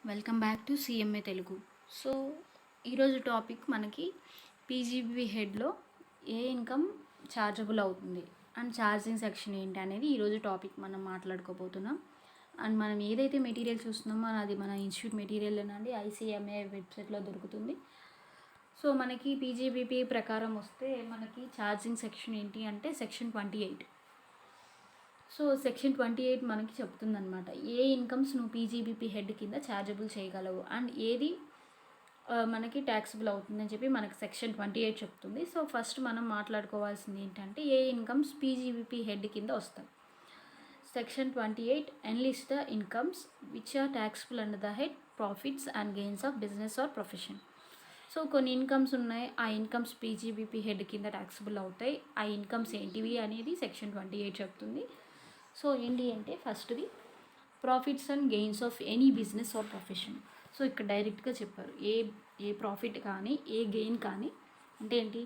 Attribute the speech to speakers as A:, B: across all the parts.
A: Welcome back to CMA Telugu. So ఈరోజు topic మనకి పీజీబీ హెడ్లో ఏ income chargeable అవుతుంది అండ్ ఛార్జింగ్ సెక్షన్ ఏంటి అనేది ఈరోజు టాపిక్ మనం మాట్లాడుకోబోతున్నాం. అండ్ మనం ఏదైతే మెటీరియల్ చూస్తున్నామో అది మన ఇన్స్టిట్యూట్ మెటీరియల్ అండి, ఐసిఎంఏ వెబ్సైట్లో దొరుకుతుంది. సో మనకి పీజీబీపీ ప్రకారం వస్తే మనకి ఛార్జింగ్ సెక్షన్ ఏంటి అంటే సెక్షన్ 28. సో సెక్షన్ 28 మనకి చెప్తుందనమాట ఏ ఇన్కమ్స్ నువ్వు పీజీబీపీ హెడ్ కింద ఛార్జబుల్ చేయగలవు అండ్ ఏది మనకి ట్యాక్సిబుల్ అవుతుందని చెప్పి మనకి సెక్షన్ 28 చెప్తుంది. సో ఫస్ట్ మనం మాట్లాడుకోవాల్సింది ఏంటంటే ఏ ఇన్కమ్స్ పీజీబీపీ హెడ్ కింద వస్తాయి. Section 28 enlist the incomes which are taxable under the head profits and gains of business or profession. So కొన్ని ఇన్కమ్స్ ఉన్నాయి, ఆ ఇన్కమ్స్ పీజీబీపీ హెడ్ కింద ట్యాక్సిబుల్ అవుతాయి. ఆ ఇన్కమ్స్ ఏంటివి అనేది సెక్షన్ 28 చెప్తుంది. సో ఏంటి అంటే ఫస్ట్ది profits and gains of any business or profession. So ఇక్కడ డైరెక్ట్గా చెప్పారు ఏ ప్రాఫిట్ కానీ ఏ గెయిన్ కానీ అంటే ఏంటి,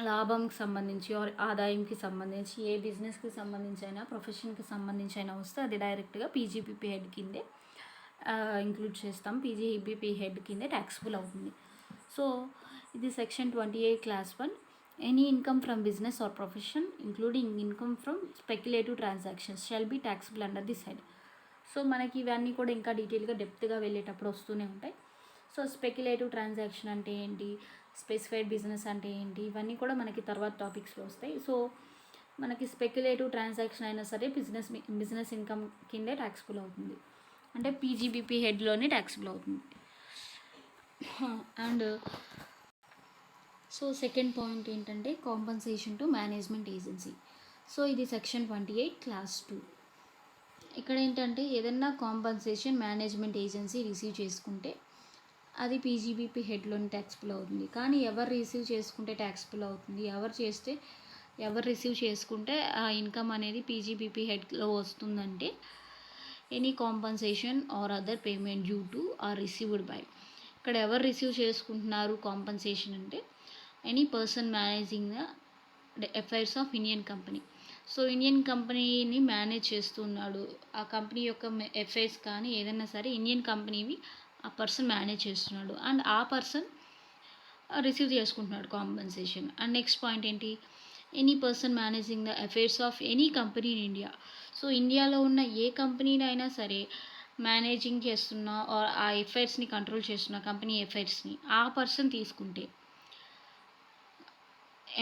A: లాభంకి సంబంధించి ఆర్ ఆదాయంకి సంబంధించి ఏ బిజినెస్కి సంబంధించి అయినా ప్రొఫెషన్కి సంబంధించి అయినా వస్తే అది డైరెక్ట్గా పీజీబీపీ హెడ్ కిందే ఇంక్లూడ్ చేస్తాం, పీజీబీపీ హెడ్ కిందే ట్యాక్సిబుల్ అవుతుంది. సో ఇది section 28 clause 1. Any income from business or profession including income from speculative transactions shall be taxable under this head. So మనకి ఇవన్నీ కూడా ఇంకా డీటెయిల్గా డెప్త్గా వెళ్ళేటప్పుడు వస్తూనే ఉంటాయి. సో స్పెక్యులేటివ్ ట్రాన్సాక్షన్ అంటే ఏంటి, స్పెసిఫైడ్ బిజినెస్ అంటే ఏంటి, ఇవన్నీ కూడా మనకి తర్వాత టాపిక్స్లో వస్తాయి. సో మనకి స్పెక్యులేటివ్ ట్రాన్సాక్షన్ అయినా సరే బిజినెస్ ఇన్కమ్ కిందే ట్యాక్సిబుల్ అవుతుంది, అంటే పీజీబీపీ హెడ్లోనే ట్యాక్సిబుల్ అవుతుంది. అండ్ సో సెకండ్ పాయింట్ ఏంటంటే compensation to management agency. So ఇది సెక్షన్ 28 క్లాస్ 2. ఇక్కడ ఏంటంటే ఏదన్నా కాంపన్సేషన్ మేనేజ్మెంట్ ఏజెన్సీ రిసీవ్ చేసుకుంటే అది పీజీబీపీ హెడ్లోని ట్యాక్సిబుల్ అవుతుంది. కానీ ఎవరు రిసీవ్ చేసుకుంటే ట్యాక్సిబుల్ అవుతుంది, ఎవరు రిసీవ్ చేసుకుంటే ఆ ఇన్కమ్ అనేది పీజీబీపీ హెడ్లో వస్తుందంటే any compensation or other payment due to or received by. ఇక్కడ ఎవరు రిసీవ్ చేసుకుంటున్నారు కాంపన్సేషన్ అంటే any person managing the affairs of Indian company. So Indian కంపెనీని మేనేజ్ చేస్తున్నాడు, ఆ కంపెనీ యొక్క అఫైర్స్ కానీ ఏదైనా సరే ఇండియన్ కంపెనీవి ఆ పర్సన్ మేనేజ్ చేస్తున్నాడు అండ్ ఆ పర్సన్ రిసీవ్ చేసుకుంటున్నాడు కాంపన్సేషన్. అండ్ నెక్స్ట్ పాయింట్ ఏంటి, any person managing the affairs of any company in India. So ఇండియాలో ఉన్న ఏ కంపెనీని అయినా సరే మేనేజింగ్ చేస్తున్నా ఆ అఫైర్స్ని కంట్రోల్ చేస్తున్న కంపెనీ అఫైర్స్ని ఆ పర్సన్ తీసుకుంటే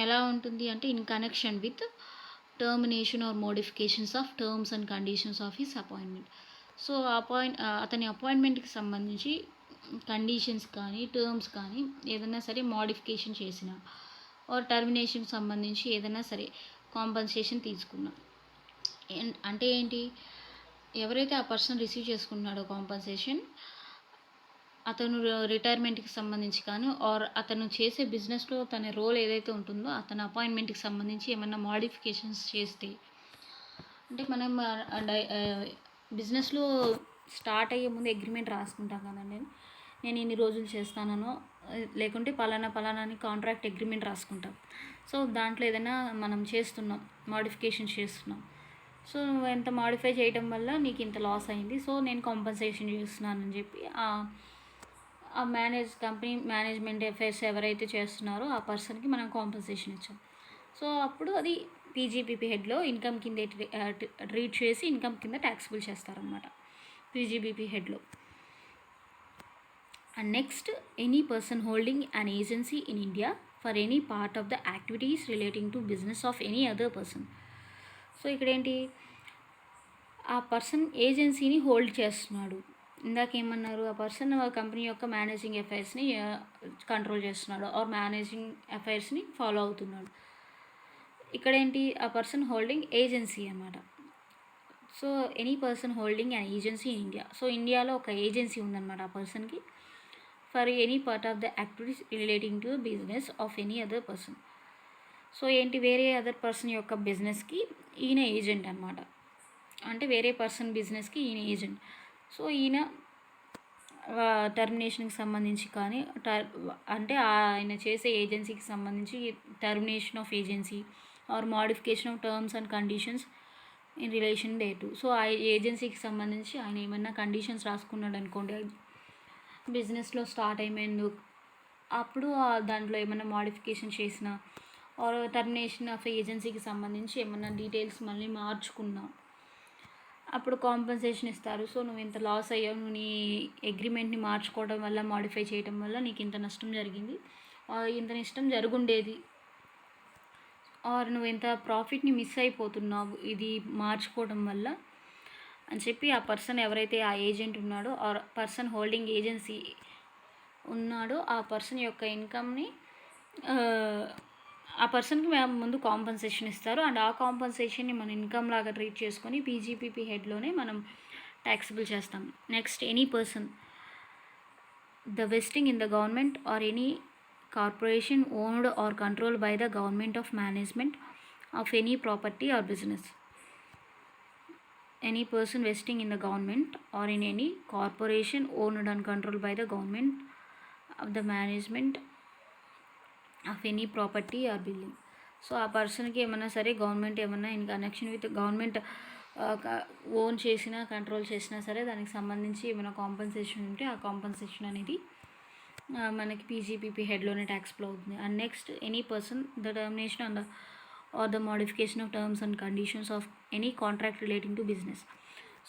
A: ఎలా ఉంటుంది అంటే in connection with termination or modifications of terms and conditions of his appointment. So అతని అపాయింట్మెంట్కి సంబంధించి కండిషన్స్ కానీ టర్మ్స్ కానీ ఏదైనా సరే మోడిఫికేషన్ చేసిన ఆర్ టర్మినేషన్కి సంబంధించి ఏదైనా సరే కాంపన్సేషన్ తీసుకున్నాం అంటే ఏంటి, ఎవరైతే ఆ పర్సన్ రిసీవ్ చేసుకుంటున్నాడో కాంపన్సేషన్ అతను రిటైర్మెంట్కి సంబంధించి కానీ ఆర్ అతను చేసే బిజినెస్లో తన రోల్ ఏదైతే ఉంటుందో అతని అపాయింట్మెంట్కి సంబంధించి ఏమన్నా మోడిఫికేషన్స్ చేస్తే, అంటే మనం బిజినెస్లో స్టార్ట్ అయ్యే ముందు అగ్రిమెంట్ రాసుకుంటాం కదండి, నేను ఇన్ని రోజులు చేస్తానో లేకుంటే పలానా అని కాంట్రాక్ట్ అగ్రిమెంట్ రాసుకుంటాం. సో దాంట్లో ఏదైనా మనం చేస్తున్నాం, మోడిఫికేషన్ చేస్తున్నాం, సో నువ్వు ఎంత మోడిఫై చేయడం వల్ల నీకు ఇంత లాస్ అయింది, సో నేను కాంపన్సేషన్ చేస్తున్నానని చెప్పి ఆ కంపెనీ మేనేజ్మెంట్ అఫైర్స్ ఎవరైతే చేస్తున్నారో ఆ పర్సన్కి మనం కాంపన్సేషన్ ఇచ్చాం. సో అప్పుడు అది పీజీబీపీ హెడ్లో ఇన్కమ్ కింద ట్రీట్ చేసి ఇన్కమ్ కింద ట్యాక్సిబుల్ చేస్తారనమాట పీజీబీపీ హెడ్లో. And next any person holding an agency in India for any part of the activities relating to business of any other person. So ఇక్కడ ఏంటి, ఆ పర్సన్ ఏజెన్సీని హోల్డ్ చేస్తున్నాడు, ఇందాక ఏమన్నారు, ఆ పర్సన్ కంపెనీ యొక్క మేనేజింగ్ అఫైర్స్ని కంట్రోల్ చేస్తున్నాడు ఆర్ మేనేజింగ్ అఫైర్స్ని ఫాలో అవుతున్నాడు. ఇక్కడ ఏంటి, ఆ పర్సన్ హోల్డింగ్ ఏజెన్సీ అన్నమాట. So any person holding an agency in India. So ఇండియాలో ఒక ఏజెన్సీ ఉందన్నమాట ఆ పర్సన్కి for any part of the activities relating to business of any other person. So ఏంటి, వేరే అదర్ పర్సన్ యొక్క బిజినెస్కి ఈయన ఏజెంట్ అనమాట, అంటే వేరే పర్సన్ బిజినెస్కి ఈయన ఏజెంట్. సో ఈయన టర్మినేషన్కి సంబంధించి కానీ అంటే ఆయన చేసే ఏజెన్సీకి సంబంధించి termination of agency or modification of terms and conditions in relation డే టు. సో ఆ ఏజెన్సీకి సంబంధించి ఆయన ఏమన్నా కండిషన్స్ రాసుకున్నాడు అనుకోండి బిజినెస్లో స్టార్ట్ అయిపోయింది, అప్పుడు దాంట్లో ఏమైనా మోడిఫికేషన్ చేసిన ఆర్ టర్మినేషన్ ఆఫ్ ఏజెన్సీకి సంబంధించి ఏమన్నా డీటెయిల్స్ మళ్ళీ మార్చుకున్నా అప్పుడు కాంపెన్సేషన్ ఇస్తారు. సో నువ్వు ఇంత లాస్ అయ్యావు, నువ్వు నీ అగ్రిమెంట్ని మార్చుకోవడం వల్ల, మాడిఫై చేయడం వల్ల నీకు ఇంత నష్టం జరిగింది, ఇంత నష్టం జరుగుండేది, ఆర్ నువ్వు ఎంత ప్రాఫిట్ని మిస్ అయిపోతున్నావు ఇది మార్చుకోవడం వల్ల అని చెప్పి ఆ పర్సన్ ఎవరైతే ఆ ఏజెంట్ ఉన్నాడో ఆర్ పర్సన్ హోల్డింగ్ ఏజెన్సీ ఉన్నాడో ఆ పర్సన్ యొక్క ఇన్కమ్ని ఆ పర్సన్కి మేము ముందు కాంపన్సేషన్ ఇస్తారు. అండ్ ఆ కాంపన్సేషన్ని మన ఇన్కమ్ లాగా ట్రీట్ చేసుకొని పీజీపీపీ హెడ్లోనే మనం ట్యాక్సిబుల్ చేస్తాం. Next, any person the vesting in the government or any corporation owned or controlled by the government of management of any property or business. Any person vesting in the government or in any corporation owned and controlled by the government of the management of any property or building. So ఆ పర్సన్కి ఏమన్నా సరే government ఏమన్నా in connection with government own చేసినా control చేసినా సరే దానికి సంబంధించి ఏమైనా కాంపన్సేషన్ ఉంటే ఆ కాంపన్సేషన్ అనేది మనకి పీజీపీపీ హెడ్లోనే ట్యాక్స్లో అవుతుంది. And next, any person the termination on the or the modification of terms and conditions of any contract relating to business.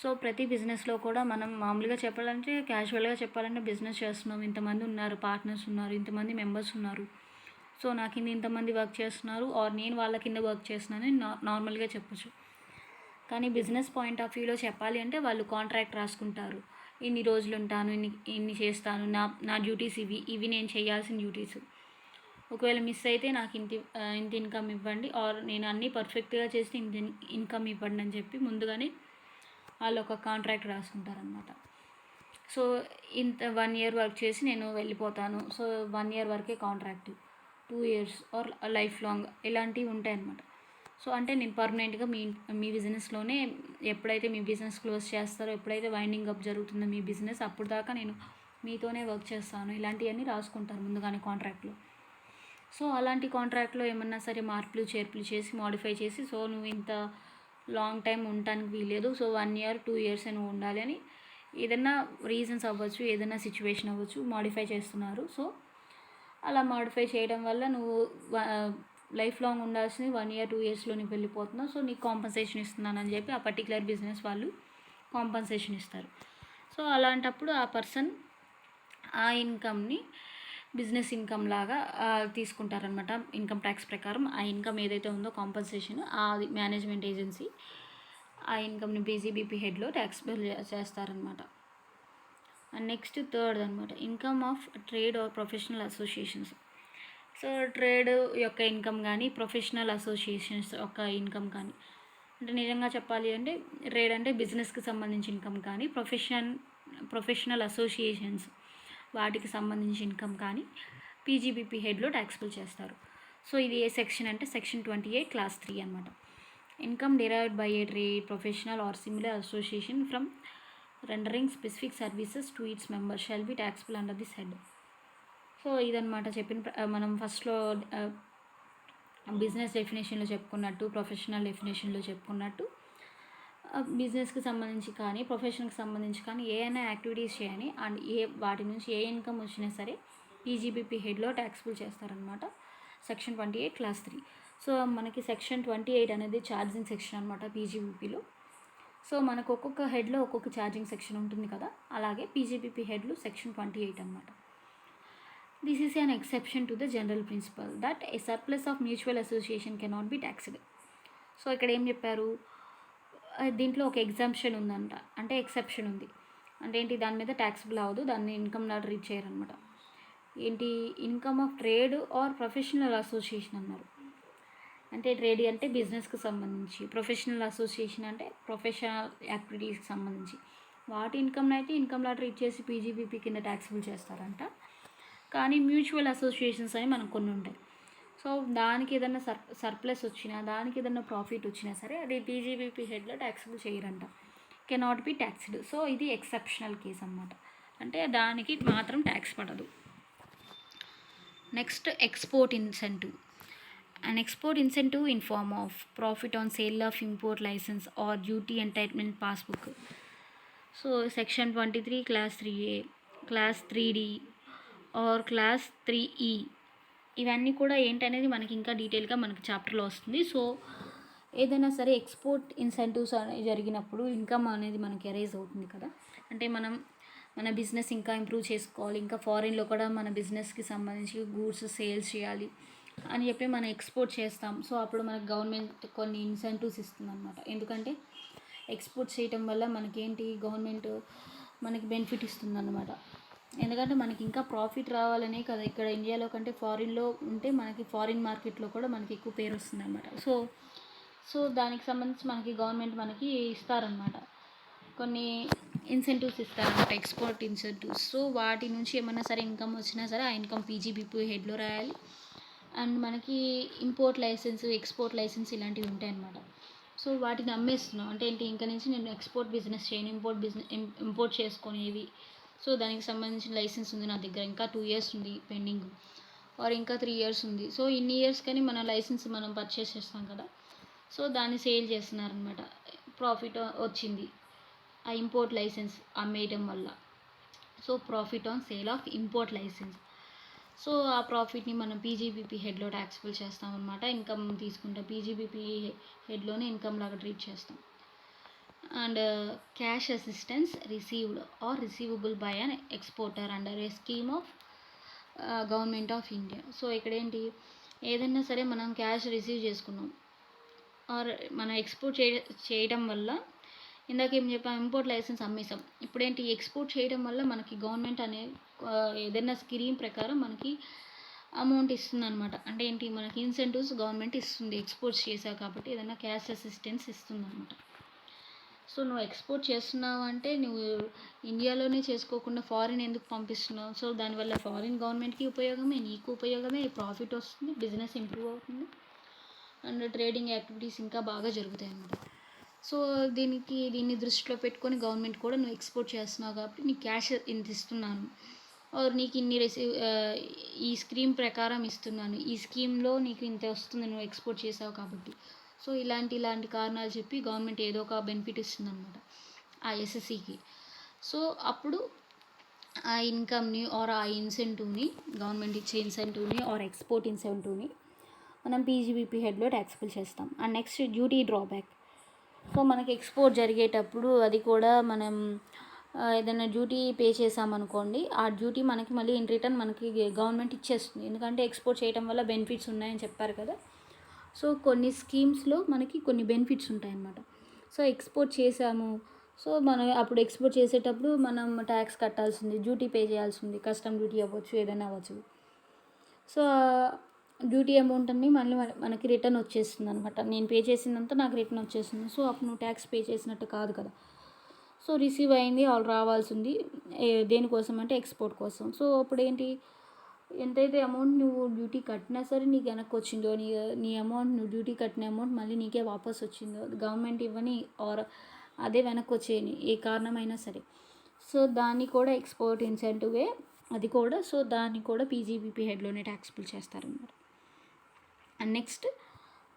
A: So ప్రతి బిజినెస్లో కూడా మనం మామూలుగా చెప్పాలంటే, క్యాజువల్గా చెప్పాలంటే బిజినెస్ చేస్తున్నాం, ఇంతమంది ఉన్నారు, పార్ట్నర్స్ ఉన్నారు, ఇంతమంది మెంబర్స్ ఉన్నారు, సో నా కింద ఇంతమంది వర్క్ చేస్తున్నారు ఆర్ నేను వాళ్ళ కింద వర్క్ చేస్తున్నానని నార్మల్గా చెప్పచ్చు. కానీ బిజినెస్ పాయింట్ ఆఫ్ వ్యూలో చెప్పాలి అంటే వాళ్ళు కాంట్రాక్ట్ రాసుకుంటారు, ఇన్ని రోజులు ఉంటాను, ఇన్ని చేస్తాను, నా డ్యూటీస్ ఇవి నేను చేయాల్సిన డ్యూటీస్, ఒకవేళ మిస్ అయితే నాకు ఇంత ఇన్కమ్ ఇవ్వండి ఆర్ నేను అన్నీ పర్ఫెక్ట్గా చేస్తే ఇంత ఇన్కమ్ ఇవ్వండి అని చెప్పి ముందుగానే వాళ్ళు ఒక కాంట్రాక్ట్ రాసుకుంటారనమాట. సో ఇంత 1 year వర్క్ చేసి నేను వెళ్ళిపోతాను, సో 1 year వరకే contract, 2 years or lifelong ఇలాంటివి ఉంటాయన్నమాట. సో అంటే నేను పర్మనెంట్గా మీ బిజినెస్లోనే ఎప్పుడైతే మీ బిజినెస్ క్లోజ్ చేస్తారో, ఎప్పుడైతే వైండింగ్ అప్ జరుగుతుందో మీ బిజినెస్, అప్పుడు దాకా నేను మీతోనే వర్క్ చేస్తాను, ఇలాంటివన్నీ రాసుకుంటారు ముందుగానే కాంట్రాక్ట్లో. సో అలాంటి కాంట్రాక్ట్లో ఏమన్నా సరే మార్పులు చేర్పులు చేసి మాడిఫై చేసి, సో నువ్వు ఇంత లాంగ్ టైం ఉండటానికి వీలేదు, సో 1 year 2 years నువ్వు ఉండాలి అని ఏదైనా రీజన్స్ అవ్వచ్చు, ఏదైనా సిచ్యువేషన్ అవ్వచ్చు, మాడిఫై చేస్తున్నారు. సో అలా మాడిఫై చేయడం వల్ల నువ్వు లైఫ్ లాంగ్ ఉండాల్సింది 1 year 2 yearsలో నీకు వెళ్ళిపోతున్నావు, సో నీకు కాంపన్సేషన్ ఇస్తున్నానని చెప్పి ఆ పర్టికులర్ బిజినెస్ వాళ్ళు కాంపన్సేషన్ ఇస్తారు. సో అలాంటప్పుడు ఆ పర్సన్ ఆ ఇన్కమ్ని బిజినెస్ ఇన్కమ్ లాగా తీసుకుంటారనమాట. ఇన్కమ్ ట్యాక్స్ ప్రకారం ఆ ఇన్కమ్ ఏదైతే ఉందో కాంపన్సేషన్, ఆ మేనేజ్మెంట్ ఏజెన్సీ ఆ ఇన్కమ్ని పీజీబీపీ హెడ్లో ట్యాక్స్ బిల్ చేస్తారనమాట. అండ్ నెక్స్ట్, థర్డ్ అనమాట, income of trade are professional associations. So trade యొక్క ఇన్కమ్ కానీ, ప్రొఫెషనల్ అసోసియేషన్స్ యొక్క ఇన్కమ్ కానీ, అంటే నిజంగా చెప్పాలి అంటే ట్రేడ్ అంటే బిజినెస్కి సంబంధించిన ఇన్కమ్ కానీ, ప్రొఫెషనల్ అసోసియేషన్స్ వాటికి సంబంధించి ఇన్కమ్ కానీ పీజీబీపీ హెడ్లో ట్యాక్స్బుల్ చేస్తారు. సో ఇది ఏ సెక్షన్ అంటే సెక్షన్ 28 Class 3 అనమాట. Income derived by A trade, professional are similar association from rendering specific services to its members shall be taxable under this head. So ఇదనమాట మనం ఫస్ట్లో బిజినెస్ డెఫినేషన్లో చెప్పుకున్నట్టు, ప్రొఫెషనల్ డెఫినేషన్లో చెప్పుకున్నట్టు, బిజినెస్కి సంబంధించి కానీ ప్రొఫెషన్కి సంబంధించి కానీ ఏమైనా యాక్టివిటీస్ చేయని అండ్ వాటి నుంచి ఏ ఇన్కమ్ వచ్చినా సరే పీజీబీపీ హెడ్లో ట్యాక్స్బుల్ చేస్తారనమాట. Section 28 Class 3. సో మనకి సెక్షన్ 28 అనేది ఛార్జింగ్ సెక్షన్ అనమాట పీజీబీపీలో. సో మనకు ఒక్కొక్క హెడ్లో ఒక్కొక్క ఛార్జింగ్ సెక్షన్ ఉంటుంది కదా, అలాగే పీజీబీపీ హెడ్లో సెక్షన్ 28 అనమాట. This is an exception to the general principal that A surplus of mutual association cannot be taxed. So ఇక్కడ ఏం చెప్పారు, దీంట్లో ఒక ఎగ్జామ్షన్ ఉందంట, అంటే ఎక్సెప్షన్ ఉంది అంటే ఏంటి, దాని మీద ట్యాక్స్బుల్ అవ్వదు, దాన్ని ఇన్కమ్ లా ట్రీట్ చేయరనమాట. ఏంటి, income of trade are professional association అన్నారు. అంటే ట్రేడ్ అంటే బిజినెస్కి సంబంధించి, ప్రొఫెషనల్ అసోసియేషన్ అంటే ప్రొఫెషనల్ యాక్టివిటీస్కి సంబంధించి, వాటి ఇన్కమ్ని అయితే ఇన్కమ్లా ట్రీట్ చేసి పీజీబీపీ కింద ట్యాక్స్బుల్ చేస్తారంట. కానీ మ్యూచువల్ అసోసియేషన్స్ అని మనకు కొన్ని ఉంటాయి. సో దానికి ఏదైనా సర్ప్లస్ వచ్చినా, దానికి ఏదైనా ప్రాఫిట్ వచ్చినా సరే అది పీజీబీపీ హెడ్లో ట్యాక్స్బుల్ చేయరంట, కెనాట్ బి ట్యాక్స్డ్. సో ఇది ఎక్సెప్షనల్ కేస్ అన్నమాట, అంటే దానికి మాత్రం ట్యాక్స్ పడదు. Next, export incentive. An export incentive in form of profit on sale of import license or duty entitlement passbook. So section 23 class 3A, class 3D or class 3E ఇవన్నీ కూడా ఏంటనేది మనకి ఇంకా డీటెయిల్గా మనకి చాప్టర్లో వస్తుంది. సో ఏదైనా సరే ఎక్స్పోర్ట్ ఇన్సెంటివ్స్ అనేవి జరిగినప్పుడు ఇన్కమ్ అనేది మనకి అరైజ్ అవుతుంది కదా. అంటే మన బిజినెస్ ఇంకా ఇంప్రూవ్ చేసుకోవాలి, ఇంకా ఫారిన్లో కూడా మన బిజినెస్కి సంబంధించి గూడ్స్ సేల్స్ చేయాలి అని చెప్పి మనం ఎక్స్పోర్ట్ చేస్తాం. సో అప్పుడు మనకు గవర్నమెంట్ కొన్ని ఇన్సెంటివ్స్ ఇస్తుంది అనమాట. ఎందుకంటే ఎక్స్పోర్ట్ చేయటం వల్ల మనకేంటి గవర్నమెంట్ మనకి బెనిఫిట్ ఇస్తుంది అన్నమాట. ఎందుకంటే మనకి ఇంకా ప్రాఫిట్ రావాలనే కదా, ఇక్కడ ఇండియాలో కంటే ఫారిన్లో ఉంటే మనకి ఫారిన్ మార్కెట్లో కూడా మనకి ఎక్కువ పేరు వస్తుంది అనమాట. సో దానికి సంబంధించి మనకి గవర్నమెంట్ మనకి ఇస్తారనమాట, కొన్ని ఇన్సెంటివ్స్ ఇస్తారనమాట, ఎక్స్పోర్ట్ ఇన్సెంటివ్స్. సో వాటి నుంచి ఏమన్నా సరే ఇన్కమ్ వచ్చినా సరే ఆ ఇన్కమ్ పీజీబీపీ హెడ్లో రాయాలి. అండ్ మనకి ఇంపోర్ట్ లైసెన్స్, ఎక్స్పోర్ట్ లైసెన్స్ ఇలాంటివి ఉంటాయి అన్నమాట. సో వాటిని అమ్మేస్తున్నాం అంటే ఏంటి, ఇంకా నుంచి నేను ఎక్స్పోర్ట్ బిజినెస్ చేయను, ఇంపోర్ట్ చేసుకునేవి. సో దానికి సంబంధించిన లైసెన్స్ ఉంది నా దగ్గర, ఇంకా 2 years ఉంది పెండింగ్, ఆర్ ఇంకా 3 years ఉంది. సో ఇన్ని ఇయర్స్ కానీ మన లైసెన్స్ మనం పర్చేస్ చేస్తాం కదా, సో దాన్ని సేల్ చేస్తున్నారనమాట. ప్రాఫిట్ వచ్చింది ఆ ఇంపోర్ట్ లైసెన్స్ అమ్మేయడం వల్ల. So profit on sale of import licence. So ఆ ప్రాఫిట్ని మనం పీజీబీపీ హెడ్లో ట్యాక్సిబుల్ చేస్తాం అనమాట. ఇన్కమ్ తీసుకుంటాం, పీజీబీపీ హెడ్లోనే ఇన్కమ్ లాగా ట్రీట్ చేస్తాం. And cash assistance received are receivable by an exporter under A scheme of government of India. So ఇక్కడ ఏంటి, ఏదైనా సరే మనం క్యాష్ రిసీవ్ చేసుకున్నాం ఆర్ మనం ఎక్స్పోర్ట్ చేయడం వల్ల, ఇందాక ఏం చెప్పాం, ఇంపోర్ట్ లైసెన్స్ అమ్మేసాం. ఇప్పుడేంటి, ఎక్స్పోర్ట్ చేయడం వల్ల మనకి గవర్నమెంట్ అనే ఏదైనా స్కీమ్ ప్రకారం మనకి అమౌంట్ ఇస్తుంది అనమాట. అంటే ఏంటి, మనకి ఇన్సెంటివ్స్ గవర్నమెంట్ ఇస్తుంది ఎక్స్పోర్ట్స్ చేసావు కాబట్టి, ఏదైనా క్యాష్ అసిస్టెన్స్ ఇస్తుంది అనమాట. సో నువ్వు ఎక్స్పోర్ట్ చేస్తున్నావు అంటే నువ్వు ఇండియాలోనే చేసుకోకుండా ఫారిన్ ఎందుకు పంపిస్తున్నావు? సో దానివల్ల ఫారిన్ గవర్నమెంట్కి ఉపయోగమే, నీకు ఉపయోగమే, ప్రాఫిట్ వస్తుంది, బిజినెస్ ఇంప్రూవ్ అవుతుంది, అండ్ ట్రేడింగ్ యాక్టివిటీస్ ఇంకా బాగా జరుగుతాయి అన్నమాట. సో దీన్ని దృష్టిలో పెట్టుకొని గవర్నమెంట్ కూడా నువ్వు ఎక్స్పోర్ట్ చేస్తున్నావు కాబట్టి నీకు క్యాష్ ఇంత ఇస్తున్నాను, ఆర్ నీకు ఇన్ని ఈ స్కీమ్ ప్రకారం ఇస్తున్నాను, ఈ స్కీమ్లో నీకు ఇంత వస్తుంది నువ్వు ఎక్స్పోర్ట్ చేసావు కాబట్టి. సో ఇలాంటి కారణాలు చెప్పి గవర్నమెంట్ ఏదో ఒక బెనిఫిట్ ఇస్తుంది అనమాట ఆ ఎస్ఎస్సికి. సో అప్పుడు ఆ ఇన్కమ్ని ఆర్ ఆ ఇన్సెంటివ్ని, గవర్నమెంట్ ఇచ్చే ఇన్సెంటివ్ని ఆర్ ఎక్స్పోర్ట్ ఇన్సెంటివ్ని మనం పీజీబీపీ హెడ్లో ట్యాక్సిబుల్ చేస్తాం. And next duty drawback. So మనకి ఎక్స్పోర్ట్ జరిగేటప్పుడు అది కూడా మనం ఏదైనా డ్యూటీ పే చేసామనుకోండి, ఆ డ్యూటీ మనకి మళ్ళీ ఇన్ రిటర్న్ మనకి గవర్నమెంట్ ఇచ్చేస్తుంది. ఎందుకంటే ఎక్స్పోర్ట్ చేయడం వల్ల బెనిఫిట్స్ ఉన్నాయని చెప్పారు కదా. సో కొన్ని స్కీమ్స్లో మనకి కొన్ని బెనిఫిట్స్ ఉంటాయన్నమాట. సో ఎక్స్పోర్ట్ చేసాము, సో మనం అప్పుడు ఎక్స్పోర్ట్ చేసేటప్పుడు మనం ట్యాక్స్ కట్టాల్సింది, డ్యూటీ పే చేయాల్సింది, కస్టమ్ డ్యూటీ అవ్వచ్చు, ఏదైనా అవ్వచ్చు. సో డ్యూటీ అమౌంట్ అన్నీ మళ్ళీ మనకి రిటర్న్ వచ్చేస్తుంది అనమాట. నేను పే చేసిందంతా నాకు రిటర్న్ వచ్చేస్తుంది. సో అప్పుడు నువ్వు ట్యాక్స్ పే చేసినట్టు కాదు కదా. సో రిసీవ్ అయింది, వాళ్ళు రావాల్సింది దేనికోసం అంటే ఎక్స్పోర్ట్ కోసం. సో అప్పుడు ఏంటి, ఎంతైతే అమౌంట్ నువ్వు డ్యూటీ కట్టినా సరే నీకు వెనక్కి వచ్చిందో, నీ అమౌంట్, నువ్వు డ్యూటీ కట్టిన అమౌంట్ మళ్ళీ నీకే వాపస్ వచ్చిందో, గవర్నమెంట్ ఇవ్వని ఆర్ అదే వెనక్కి వచ్చేయని, ఏ కారణమైనా సరే, సో దాన్ని కూడా ఎక్స్పోర్ట్ ఇన్సెంటివే అది కూడా. సో దాన్ని కూడా పీజీబీపీ హెడ్లోనే ట్యాక్సిబుల్ చేస్తారన్నమాట. And next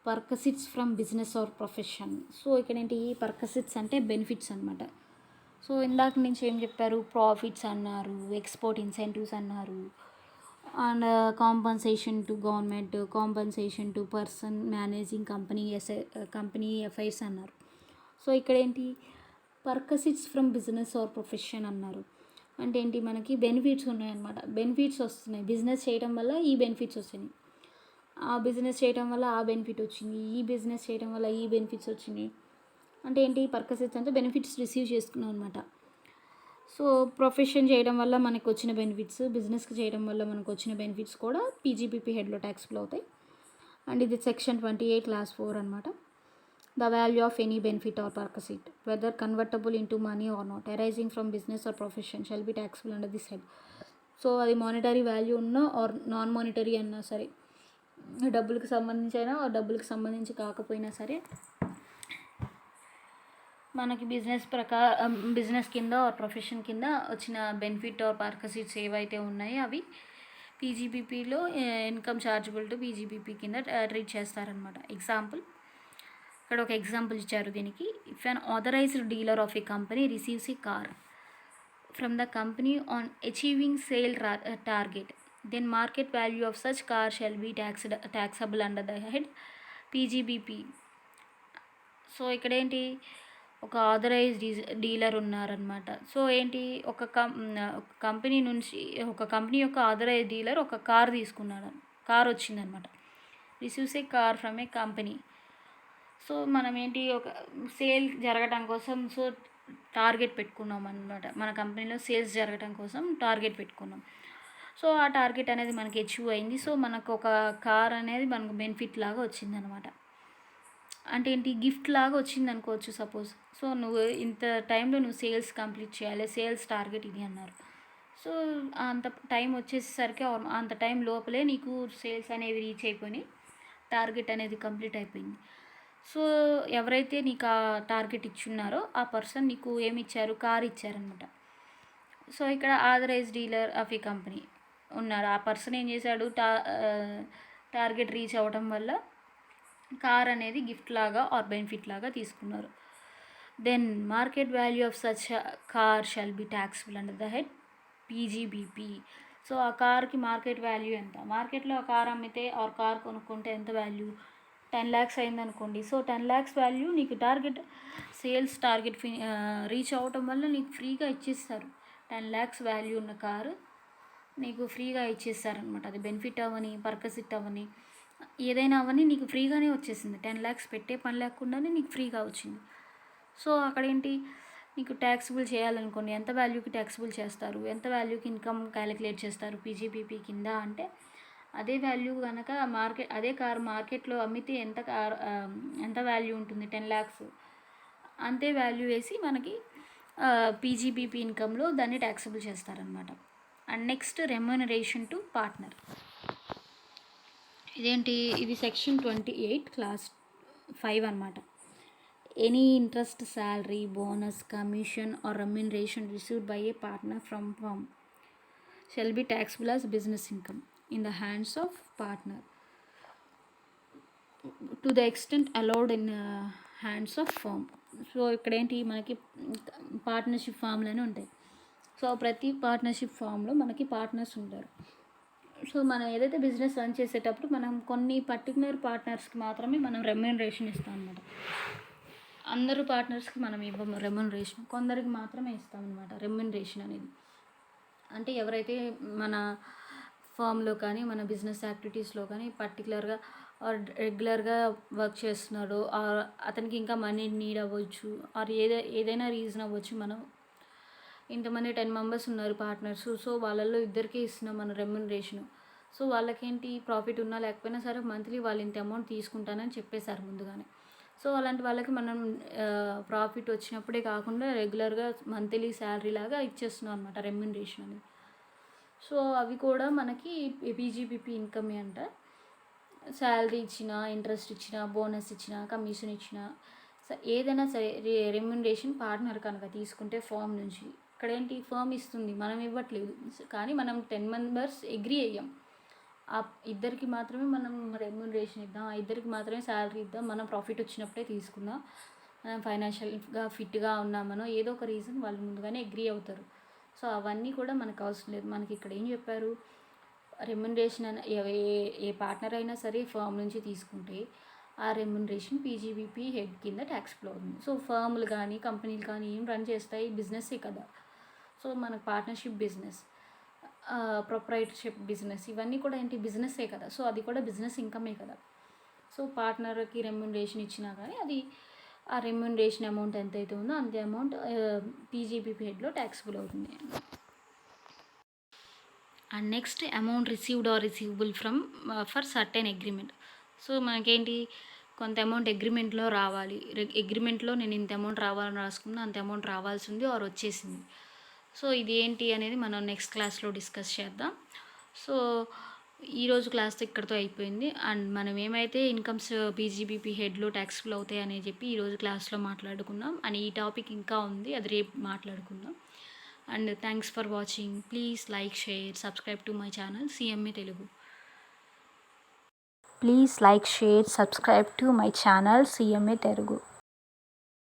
A: perquisites from business or profession. So ఇక్కడ ఏంటి, పర్కసిట్స్ అంటే బెనిఫిట్స్ అనమాట. సో ఇందాక నుంచి ఏం చెప్పారు, ప్రాఫిట్స్ అన్నారు, ఎక్స్పోర్ట్ ఇన్సెంటివ్స్ అన్నారు, and compensation to government, compensation to person managing company affairs అన్నారు. సో ఇక్కడ ఏంటి, పర్కసిట్స్ ఫ్రమ్ బిజినెస్ ఆర్ ప్రొఫెషన్ అన్నారు అంటే ఏంటి, మనకి బెనిఫిట్స్ ఉన్నాయన్నమాట, బెనిఫిట్స్ వస్తున్నాయి, బిజినెస్ చేయడం వల్ల ఈ బెనిఫిట్స్ వచ్చినాయి, ఆ బిజినెస్ చేయడం వల్ల ఆ బెనిఫిట్ వచ్చింది, ఈ బిజినెస్ చేయడం వల్ల ఈ బెనిఫిట్స్ వచ్చినాయి. అంటే ఏంటి, పర్కసిట్స్ అంటే బెనిఫిట్స్ రిసీవ్ చేసుకున్నాం అనమాట. సో ప్రొఫెషన్ చేయడం వల్ల మనకు వచ్చిన బెనిఫిట్స్, బిజినెస్కి చేయడం వల్ల మనకు వచ్చిన బెనిఫిట్స్ కూడా పీజీబీపీ హెడ్లో ట్యాక్సిబుల్ అవుతాయి. అండ్ ఇది సెక్షన్ 28 క్లాస్ 4 అనమాట. The value of any benefit or perquisite whether convertible into money or not arising from business or profession shall be taxable under this head. So అది monetary value ఉన్నా or non monetary అన్నా సరే, డబ్బులకు సంబంధించి అయినా డబ్బులకు సంబంధించి కాకపోయినా సరే, మనకి బిజినెస్ కింద ఆర్ ప్రొఫెషన్ కింద వచ్చిన బెనిఫిట్ ఆర్ పర్కసిట్స్ ఏవైతే ఉన్నాయో అవి పీజీబీపీలో ఇన్కమ్ చార్జబుల్ టు పీజీబీపీ కింద ట్రీట్ చేస్తారనమాట. ఎగ్జాంపుల్, ఇక్కడ ఒక ఎగ్జాంపుల్ ఇచ్చారు దీనికి. If an authorised dealer of a company receives a car from the company on achieving sale target, then market value of such car shall be taxable under the head PGBP. So ఇక్కడ ఏంటి, ఒక authorised dealer ఉన్నారనమాట. So ఏంటి, ఒక company నుంచి, ఒక company యొక్క authorised dealer ఒక కార్ తీసుకున్నాడు, కార్ వచ్చిందనమాట. Receives a car from A company. So మనం ఏంటి, ఒక సేల్ జరగటం కోసం సో టార్గెట్ పెట్టుకున్నాం అనమాట. మన కంపెనీలో సేల్స్ జరగటం కోసం టార్గెట్ పెట్టుకున్నాం. సో ఆ టార్గెట్ అనేది మనకి అచీవ్ అయింది. సో మనకు ఒక కార్ అనేది మనకు బెనిఫిట్ లాగా వచ్చిందనమాట. అంటే ఏంటి, గిఫ్ట్ లాగా వచ్చింది అనుకోవచ్చు సపోజ్. సో నువ్వు ఇంత టైంలో నువ్వు సేల్స్ కంప్లీట్ చేయాలి, సేల్స్ టార్గెట్ ఇది అన్నారు. సో అంత టైం వచ్చేసరికి అంత టైం లోపలే నీకు సేల్స్ అనేవి రీచ్ అయిపోయి టార్గెట్ అనేది కంప్లీట్ అయిపోయింది. సో ఎవరైతే నీకు ఆ టార్గెట్ ఇచ్చున్నారో ఆ పర్సన్ నీకు ఏమి ఇచ్చారు, కార్ ఇచ్చారనమాట. సో ఇక్కడ ఆథరైజ్ డీలర్ ఆఫ్ ఈ కంపెనీ ఉన్నారు. ఆ పర్సన్ ఏం చేశాడు, టార్గెట్ రీచ్ అవ్వడం వల్ల కార్ అనేది గిఫ్ట్ లాగా ఆర్ బెనిఫిట్ లాగా తీసుకున్నారు. Then market value of such car shall be taxable under the head P G B P. So ఆ కార్కి మార్కెట్ వాల్యూ ఎంత, మార్కెట్లో ఆ కార్ అమ్మితే ఆర్ కార్ కొనుక్కుంటే ఎంత వాల్యూ, 10 lakhs అయిందనుకోండి. సో 10 lakhs వాల్యూ నీకు టార్గెట్, సేల్స్ టార్గెట్ రీచ్ అవ్వటం వల్ల నీకు ఫ్రీగా ఇచ్చేస్తారు. 10 lakhs వాల్యూ ఉన్న కారు నీకు ఫ్రీగా ఇచ్చేస్తారనమాట. అది బెనిఫిట్ అవ్వని, పర్కసిట్ అవ్వని, ఏదైనా అవన్నీ నీకు ఫ్రీగానే వచ్చేసింది. 10 lakhs పెట్టే పని లేకుండానే నీకు ఫ్రీగా వచ్చింది. సో అక్కడేంటి, నీకు ట్యాక్సిబుల్ చేయాలనుకోండి, ఎంత వాల్యూకి ట్యాక్సిబుల్ చేస్తారు, ఎంత వాల్యూకి ఇన్కమ్ క్యాలిక్యులేట్ చేస్తారు పీజీబీపీ కింద అంటే, అదే వాల్యూ కనుక అదే కారు మార్కెట్లో అమ్మితే ఎంత వాల్యూ ఉంటుంది, 10 lakhs, అంతే వాల్యూ వేసి మనకి పీజీబీపీ ఇన్కంలో దాన్ని ట్యాక్సిబుల్ చేస్తారనమాట. And next remuneration to partner. ఇదేంటి, ఇది సెక్షన్ 28 క్లాస్ 5 అనమాట. Any interest, salary, bonus, commission or remuneration received by a partner from firm shall be taxable as business income in the hands of partner to the extent allowed in hands of firm. So ఇక్కడ ఏంటి, మనకి partnership ఫామ్లోనే ఉంటాయి. So ప్రతి partnership ఫామ్లో మనకి partners ఉంటారు. So మనం ఏదైతే బిజినెస్ రన్ చేసేటప్పుడు మనం కొన్ని పర్టికులర్ పార్ట్నర్స్కి మాత్రమే మనం రెమ్యూనరేషన్ ఇస్తాం అనమాట. అందరూ పార్ట్నర్స్కి మనం ఇవ్వము రెమ్యూనరేషన్, కొందరికి మాత్రమే ఇస్తాం అనమాట రెమ్యూనరేషన్ అనేది. అంటే ఎవరైతే మన ఫామ్లో కానీ మన బిజినెస్ యాక్టివిటీస్లో కానీ పర్టికులర్గా ఆర్ రెగ్యులర్గా వర్క్ చేస్తున్నాడో, అతనికి ఇంకా మనీ నీడ్ అవ్వచ్చు, ఆర్ ఏదైనా రీజన్ అవ్వచ్చు. మనం ఇంతమంది 10 members ఉన్నారు పార్ట్నర్స్, సో వాళ్ళల్లో ఇద్దరికే ఇస్తున్నాం మన రెమ్యూనరేషన్. సో వాళ్ళకేంటి, ప్రాఫిట్ ఉన్నా లేకపోయినా సరే మంత్లీ వాళ్ళు ఇంత అమౌంట్ తీసుకుంటానని చెప్పేశారు ముందుగానే. సో అలాంటి వాళ్ళకి మనం ప్రాఫిట్ వచ్చినప్పుడే కాకుండా రెగ్యులర్గా మంత్లీ శాలరీ లాగా ఇచ్చేస్తున్నాం అనమాట రెమ్యూనరేషన్ అనేది. సో అవి కూడా మనకి పీజీబీపీ ఇన్కమే అంట. శాలరీ ఇచ్చినా, ఇంట్రెస్ట్ ఇచ్చినా, బోనస్ ఇచ్చినా, కమిషన్ ఇచ్చినా, ఏదైనా సరే రెమ్యూనరేషన్ పార్ట్నర్ కనుక తీసుకుంటే ఫామ్ నుంచి, ఇక్కడ ఏంటి, ఫర్మ్ ఇస్తుంది, మనం ఇవ్వట్లేదు. కానీ మనం 10 members అగ్రీ అయ్యాం, ఆ ఇద్దరికి మాత్రమే మనం రెమ్యూనరేషన్ ఇద్దాం, ఆ ఇద్దరికి మాత్రమే శాలరీ ఇద్దాం, మనం ప్రాఫిట్ వచ్చినప్పుడే తీసుకుందాం, మనం ఫైనాన్షియల్గా ఫిట్గా ఉన్నామనో ఏదో ఒక రీజన్ వాళ్ళు ముందుగానే అగ్రీ అవుతారు. సో అవన్నీ కూడా మనకు అవసరం లేదు. మనకి ఇక్కడ ఏం చెప్పారు, రెమ్యూనరేషన్ ఏ పార్ట్నర్ అయినా సరే ఫర్మ్ నుంచి తీసుకుంటే ఆ రెమ్యూనరేషన్ పీజీబీపీ హెడ్ కింద ట్యాక్స్లో అవుతుంది. సో ఫర్మ్లు కానీ కంపెనీలు కానీ ఏం రన్ చేస్తాయి, బిజినెస్సే కదా. సో మనకు పార్ట్నర్షిప్ బిజినెస్, ప్రొప్రైటర్షిప్ బిజినెస్, ఇవన్నీ కూడా ఏంటి, బిజినెస్సే కదా. సో అది కూడా బిజినెస్ ఇన్కమే కదా. సో పార్ట్నర్కి రెమ్యూనరేషన్ ఇచ్చినా కానీ అది ఆ రెమ్యూనరేషన్ అమౌంట్ ఎంతైతే ఉందో అంతే అమౌంట్ పీజీబీపీ హెడ్లో ట్యాక్సిబుల్ అవుతుంది. And next amount received are receivable from for certain agreement. So మనకేంటి, కొంత అమౌంట్ అగ్రిమెంట్లో రావాలి, అగ్రిమెంట్లో నేను ఇంత అమౌంట్ రావాలని రాసుకున్నా, అంత అమౌంట్ రావాల్సి ఉంది ఆర్ వచ్చేసింది. సో ఇది ఏంటి అనేది మనం నెక్స్ట్ క్లాస్లో డిస్కస్ చేద్దాం. సో ఈరోజు క్లాస్ ఇక్కడితో అయిపోయింది. అండ్ మనం ఏమైతే ఇన్కమ్స్ పీజీబీపీ హెడ్లో ట్యాక్సిబుల్ అవుతాయి అని చెప్పి ఈరోజు క్లాస్లో మాట్లాడుకున్నాం. అండ్ ఈ టాపిక్ ఇంకా ఉంది, అది రేపు మాట్లాడుకుందాం. And thanks for watching. Please like, share, subscribe to my channel CMA Telugu. Please like, share, subscribe to my channel CMA Telugu.